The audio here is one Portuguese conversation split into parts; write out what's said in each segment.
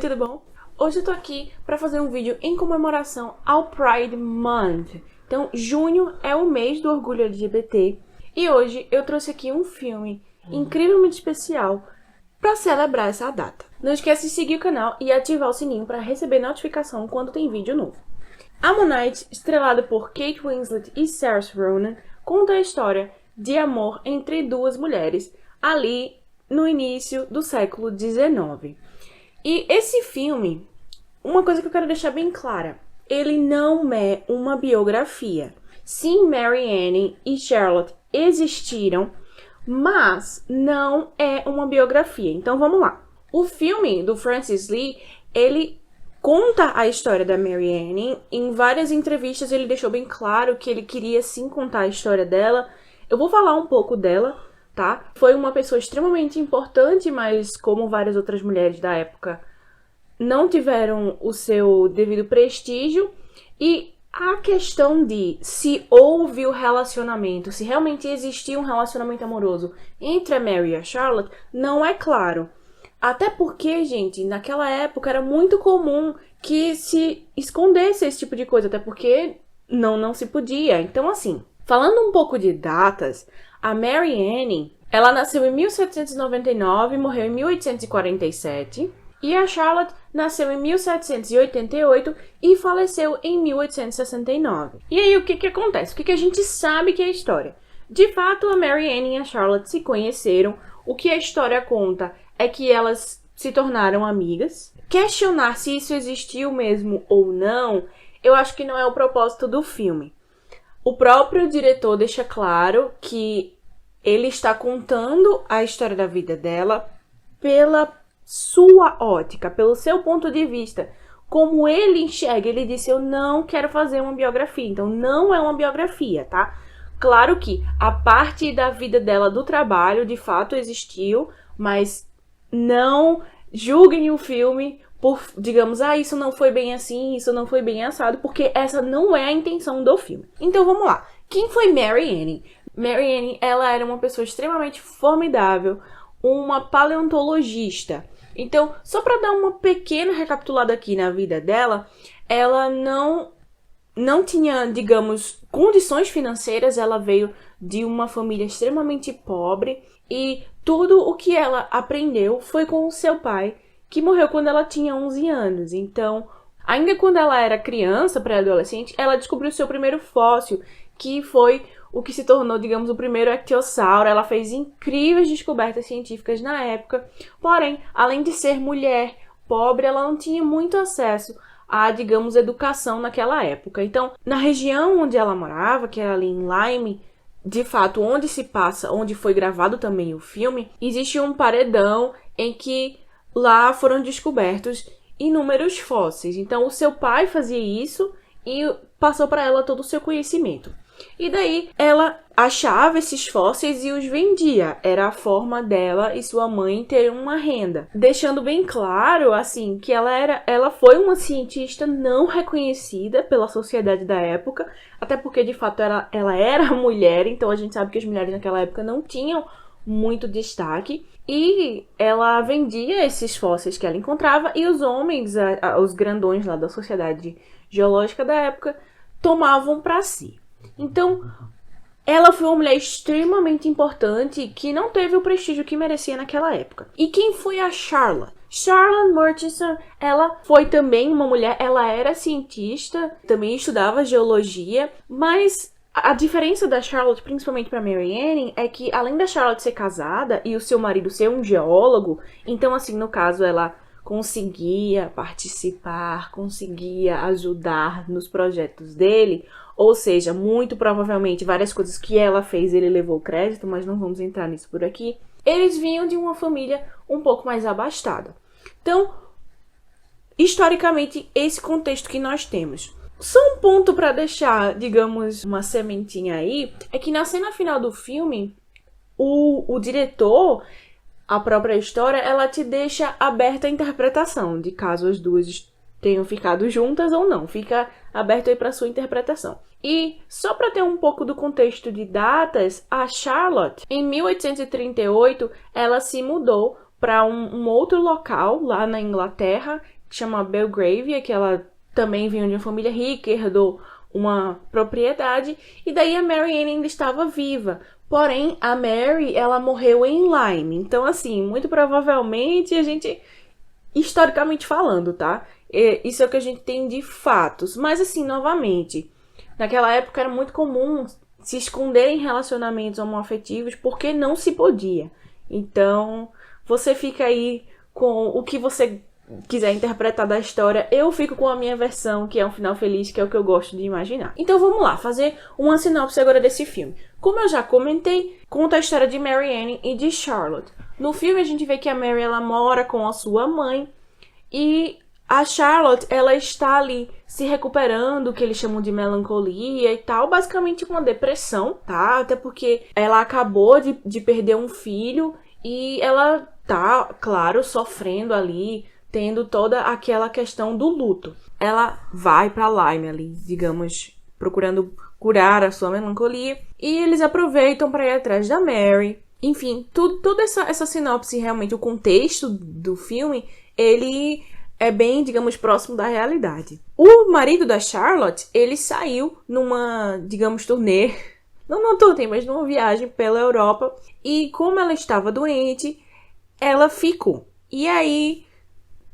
tudo bom? Hoje eu tô aqui para fazer um vídeo em comemoração ao Pride Month. Então, junho é o mês do orgulho LGBT e hoje eu trouxe aqui um filme incrivelmente especial para celebrar essa data. Não esquece de seguir o canal e ativar o sininho para receber notificação quando tem vídeo novo. Ammonite, estrelado por Kate Winslet e Saoirse Ronan, conta a história de amor entre duas mulheres ali no início do século XIX. E esse filme, uma coisa que eu quero deixar bem clara, ele não é uma biografia. Sim, Mary Anning e Charlotte existiram, mas não é uma biografia. Então vamos lá. O filme do Francis Lee, ele conta a história da Mary Anning. Em várias entrevistas ele deixou bem claro que ele queria sim contar a história dela. Eu vou falar um pouco dela, tá? Foi uma pessoa extremamente importante, mas como várias outras mulheres da época, não tiveram o seu devido prestígio. E a questão de se houve o relacionamento, se realmente existia um relacionamento amoroso entre a Mary e a Charlotte, não é claro. Até porque, gente, naquela época era muito comum que se escondesse esse tipo de coisa, até porque não se podia. Então, assim, falando um pouco de datas, a Mary Anning, ela nasceu em 1799 e morreu em 1847. E a Charlotte nasceu em 1788 e faleceu em 1869. E aí, o que acontece? O que a gente sabe que é a história? De fato, a Mary Anning e a Charlotte se conheceram. O que a história conta é que elas se tornaram amigas. Questionar se isso existiu mesmo ou não, eu acho que não é o propósito do filme. O próprio diretor deixa claro que ele está contando a história da vida dela pela sua ótica, pelo seu ponto de vista, como ele enxerga. Ele disse: eu não quero fazer uma biografia, então não é uma biografia, tá? Claro que a parte da vida dela, do trabalho, de fato existiu, mas não julguem o filme por, digamos, isso não foi bem assim, isso não foi bem assado, porque essa não é a intenção do filme. Então vamos lá. Quem foi Mary Anning? Mary Anning, ela era uma pessoa extremamente formidável, uma paleontologista. Então, só para dar uma pequena recapitulada aqui na vida dela, ela não tinha, digamos, condições financeiras. Ela veio de uma família extremamente pobre e tudo o que ela aprendeu foi com o seu pai, que morreu quando ela tinha 11 anos. Então, ainda quando ela era criança, pré-adolescente, ela descobriu o seu primeiro fóssil, que foi o que se tornou, digamos, o primeiro ictiosauro. Ela fez incríveis descobertas científicas na época. Porém, além de ser mulher pobre, ela não tinha muito acesso a, digamos, educação naquela época. Então, na região onde ela morava, que era ali em Lyme, de fato, onde foi gravado também o filme, existe um paredão em que lá foram descobertos inúmeros fósseis. Então, o seu pai fazia isso e passou para ela todo o seu conhecimento. E daí ela achava esses fósseis e os vendia. Era a forma dela e sua mãe terem uma renda. Deixando bem claro, assim, que ela foi uma cientista não reconhecida pela sociedade da época. Até porque, de fato, ela era mulher. Então a gente sabe que as mulheres naquela época não tinham muito destaque. E ela vendia esses fósseis que ela encontrava. E os homens, os grandões lá da sociedade geológica da época, tomavam para si. Então, ela foi uma mulher extremamente importante que não teve o prestígio que merecia naquela época. E quem foi a Charlotte? Charlotte Murchison, ela foi também uma mulher, ela era cientista, também estudava geologia, mas a diferença da Charlotte, principalmente para Mary Anning, é que além da Charlotte ser casada e o seu marido ser um geólogo, então assim, no caso, ela conseguia participar, conseguia ajudar nos projetos dele. Ou seja, muito provavelmente várias coisas que ela fez ele levou crédito, mas não vamos entrar nisso por aqui. Eles vinham de uma família um pouco mais abastada. Então, historicamente, esse contexto que nós temos. Só um ponto para deixar, digamos, uma sementinha aí, é que na cena final do filme, o diretor, a própria história, ela te deixa aberta a interpretação de caso as duas tenham ficado juntas ou não. Fica aberto aí para sua interpretação. E só para ter um pouco do contexto de datas, a Charlotte, em 1838, ela se mudou para um outro local lá na Inglaterra, que chama Belgravia, que ela também vinha de uma família rica, herdou uma propriedade, e daí a Mary Ann ainda estava viva. Porém, a Mary, ela morreu em Lyme. Então, assim, muito provavelmente historicamente falando, tá? Isso é o que a gente tem de fatos. Mas, assim, novamente, naquela época era muito comum se esconder em relacionamentos homoafetivos porque não se podia. Então, você fica aí com o que você quiser interpretar da história. Eu fico com a minha versão, que é um final feliz, que é o que eu gosto de imaginar. Então vamos lá, fazer uma sinopse agora desse filme. Como eu já comentei, conta a história de Mary Ann e de Charlotte. No filme a gente vê que a Mary, ela mora com a sua mãe e a Charlotte, ela está ali se recuperando, que eles chamam de melancolia e tal, basicamente uma depressão, tá? Até porque ela acabou de perder um filho e ela tá, claro, sofrendo ali, tendo toda aquela questão do luto. Ela vai pra Lyme ali, digamos, procurando curar a sua melancolia. E eles aproveitam para ir atrás da Mary. Enfim, toda essa sinopse, realmente, o contexto do filme, ele é bem, digamos, próximo da realidade. O marido da Charlotte, ele saiu numa, digamos, turnê. Não turnê, mas numa viagem pela Europa. E como ela estava doente, ela ficou. E aí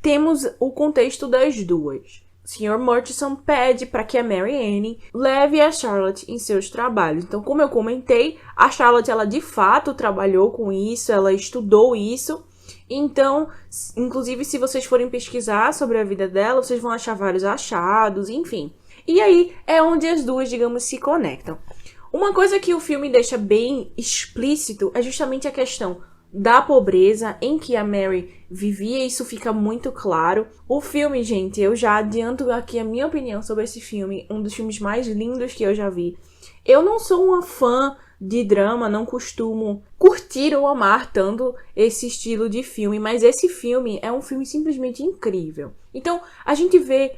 temos o contexto das duas. O Sr. Murchison pede para que a Mary Ann leve a Charlotte em seus trabalhos. Então, como eu comentei, a Charlotte, ela de fato trabalhou com isso, ela estudou isso. Então, inclusive, se vocês forem pesquisar sobre a vida dela, vocês vão achar vários achados, enfim. E aí é onde as duas, digamos, se conectam. Uma coisa que o filme deixa bem explícito é justamente a questão da pobreza em que a Mary vivia. Isso fica muito claro. O filme, gente, eu já adianto aqui a minha opinião sobre esse filme, um dos filmes mais lindos que eu já vi. Eu não sou uma fã de drama, não costumo curtir ou amar tanto esse estilo de filme, mas esse filme é um filme simplesmente incrível. Então, a gente vê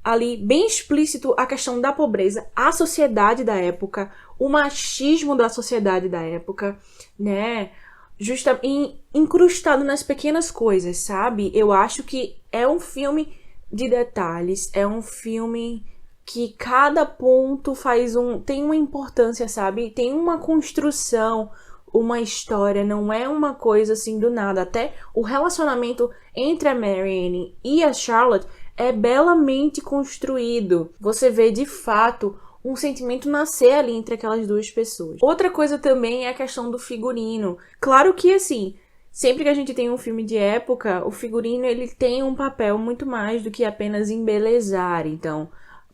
ali bem explícito a questão da pobreza, a sociedade da época, o machismo da sociedade da época, né? Incrustado nas pequenas coisas, sabe? Eu acho que é um filme de detalhes, é um filme que cada ponto tem uma importância, sabe? Tem uma construção, uma história, não é uma coisa assim do nada. Até o relacionamento entre a Mary Ann e a Charlotte é belamente construído. Você vê de fato um sentimento nascer ali entre aquelas duas pessoas. Outra coisa também é a questão do figurino. Claro que, assim, sempre que a gente tem um filme de época, o figurino, ele tem um papel muito mais do que apenas embelezar. Então,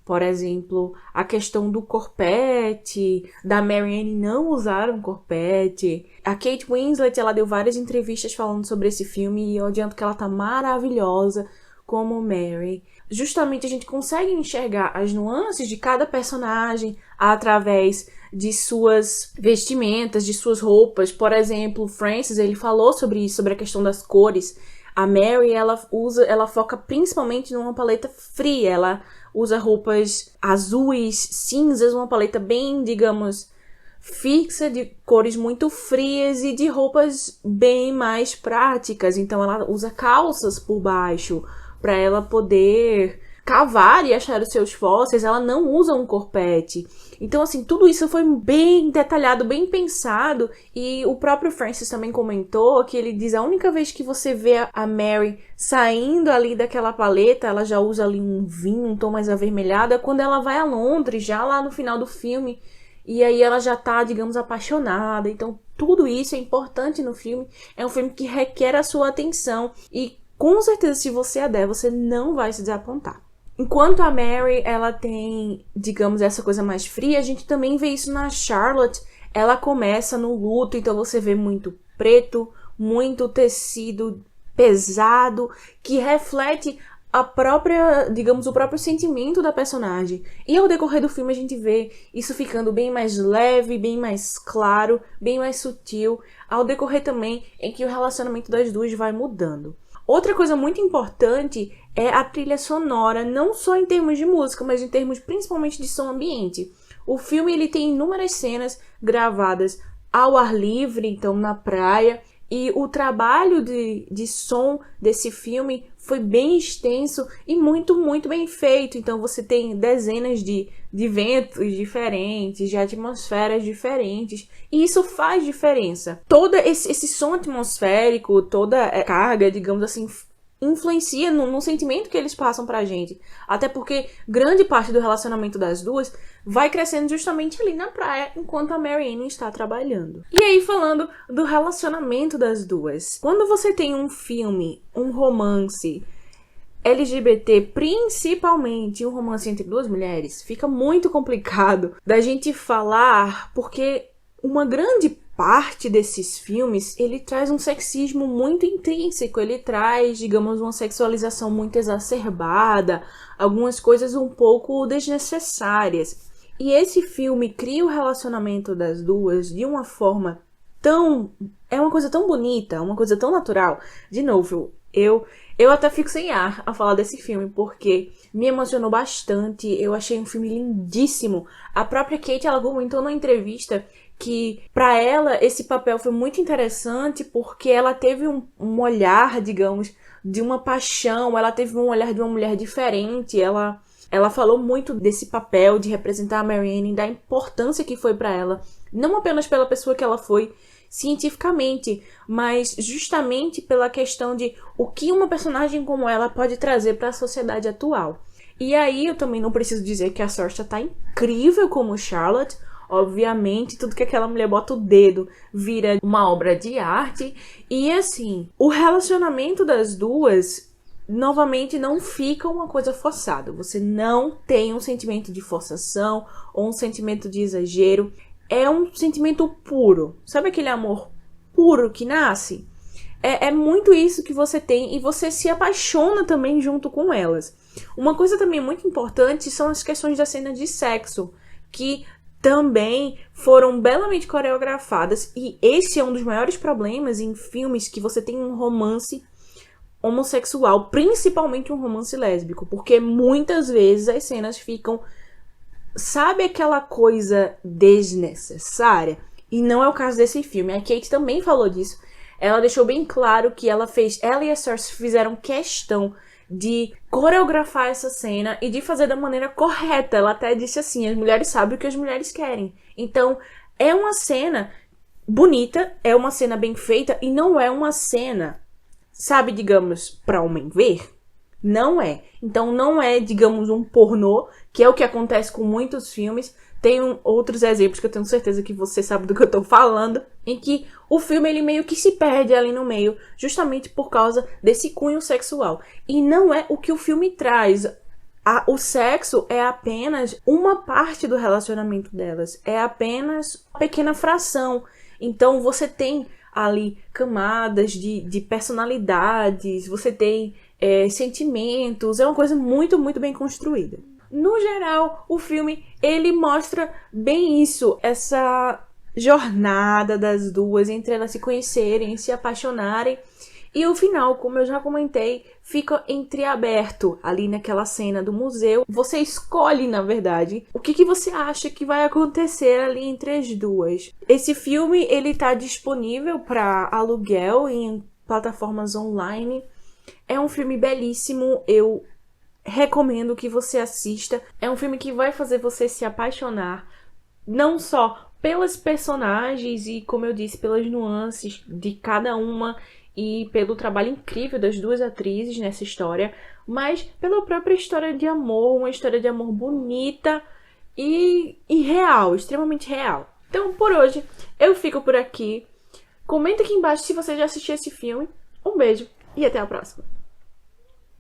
por exemplo, a questão do corpete, da Mary Ann não usar um corpete. A Kate Winslet, ela deu várias entrevistas falando sobre esse filme e eu adianto que ela tá maravilhosa como Mary. Justamente a gente consegue enxergar as nuances de cada personagem através de suas vestimentas, de suas roupas. Por exemplo, Francis, ele falou sobre isso, sobre a questão das cores. A Mary, ela foca principalmente numa paleta fria. Ela usa roupas azuis, cinzas, uma paleta bem, digamos, fixa, de cores muito frias e de roupas bem mais práticas. Então ela usa calças por baixo para ela poder cavar e achar os seus fósseis. Ela não usa um corpete. Então, assim, tudo isso foi bem detalhado, bem pensado. E o próprio Francis também comentou que ele diz: a única vez que você vê a Mary saindo ali daquela paleta, ela já usa ali um vinho, um tom mais avermelhado, é quando ela vai a Londres, já lá no final do filme. E aí ela já tá, digamos, apaixonada. Então, tudo isso é importante no filme. É um filme que requer a sua atenção. E com certeza, se você a der, você não vai se desapontar. Enquanto a Mary, ela tem, digamos, essa coisa mais fria, a gente também vê isso na Charlotte. Ela começa no luto, então você vê muito preto, muito tecido pesado, que reflete a própria, digamos, o próprio sentimento da personagem. E ao decorrer do filme a gente vê isso ficando bem mais leve, bem mais claro, bem mais sutil, ao decorrer também em que o relacionamento das duas vai mudando. Outra coisa muito importante é a trilha sonora, não só em termos de música, mas em termos principalmente de som ambiente. O filme ele tem inúmeras cenas gravadas ao ar livre, então na praia, E o trabalho de som desse filme foi bem extenso e muito, muito bem feito. Então você tem dezenas de ventos diferentes, de atmosferas diferentes. E isso faz diferença. Todo esse som atmosférico, toda a carga, digamos assim, influencia no sentimento que eles passam pra gente. Até porque grande parte do relacionamento das duas vai crescendo justamente ali na praia, enquanto a Marianne está trabalhando. E aí, falando do relacionamento das duas. Quando você tem um filme, um romance LGBT, principalmente um romance entre duas mulheres, fica muito complicado da gente falar, porque uma grande parte desses filmes, ele traz um sexismo muito intrínseco, ele traz, digamos, uma sexualização muito exacerbada, algumas coisas um pouco desnecessárias. E esse filme cria o relacionamento das duas de uma forma tão... é uma coisa tão bonita, uma coisa tão natural. De novo, eu até fico sem ar a falar desse filme, porque me emocionou bastante, eu achei um filme lindíssimo. A própria Kate, ela comentou numa entrevista que pra ela esse papel foi muito interessante porque ela teve um olhar, digamos, de uma paixão, ela teve um olhar de uma mulher diferente, ela falou muito desse papel de representar a Marianne, da importância que foi pra ela, não apenas pela pessoa que ela foi cientificamente, mas justamente pela questão de o que uma personagem como ela pode trazer pra sociedade atual. E aí eu também não preciso dizer que a Saoirse tá incrível como Charlotte. Obviamente, tudo que aquela mulher bota o dedo vira uma obra de arte. E assim, o relacionamento das duas, novamente, não fica uma coisa forçada. Você não tem um sentimento de forçação ou um sentimento de exagero. É um sentimento puro. Sabe aquele amor puro que nasce? É muito isso que você tem e você se apaixona também junto com elas. Uma coisa também muito importante são as questões da cena de sexo, que também foram belamente coreografadas, e esse é um dos maiores problemas em filmes que você tem um romance homossexual, principalmente um romance lésbico, porque muitas vezes as cenas ficam, sabe, aquela coisa desnecessária? E não é o caso desse filme. A Kate também falou disso. Ela deixou bem claro que ela e a Saoirse fizeram questão de coreografar essa cena e de fazer da maneira correta. Ela até disse assim, as mulheres sabem o que as mulheres querem. Então, é uma cena bonita, é uma cena bem feita e não é uma cena, sabe, digamos, pra homem ver. Não é. Então, não é, digamos, um pornô, que é o que acontece com muitos filmes. Tem outros exemplos que eu tenho certeza que você sabe do que eu tô falando, em que o filme ele meio que se perde ali no meio, justamente por causa desse cunho sexual. E não é o que o filme traz. O sexo é apenas uma parte do relacionamento delas. É apenas uma pequena fração. Então você tem ali camadas de personalidades, você tem sentimentos. É uma coisa muito, muito bem construída. No geral, o filme, ele mostra bem isso, essa jornada das duas entre elas se conhecerem, se apaixonarem. E o final, como eu já comentei, fica entreaberto ali naquela cena do museu. Você escolhe, na verdade, o que você acha que vai acontecer ali entre as duas. Esse filme, ele tá disponível para aluguel em plataformas online. É um filme belíssimo, eu recomendo que você assista. É um filme que vai fazer você se apaixonar, não só pelas personagens e, como eu disse, pelas nuances de cada uma e pelo trabalho incrível das duas atrizes nessa história, mas pela própria história de amor, uma história de amor bonita e real, extremamente real. Então, por hoje, eu fico por aqui. Comenta aqui embaixo se você já assistiu esse filme. Um beijo e até a próxima.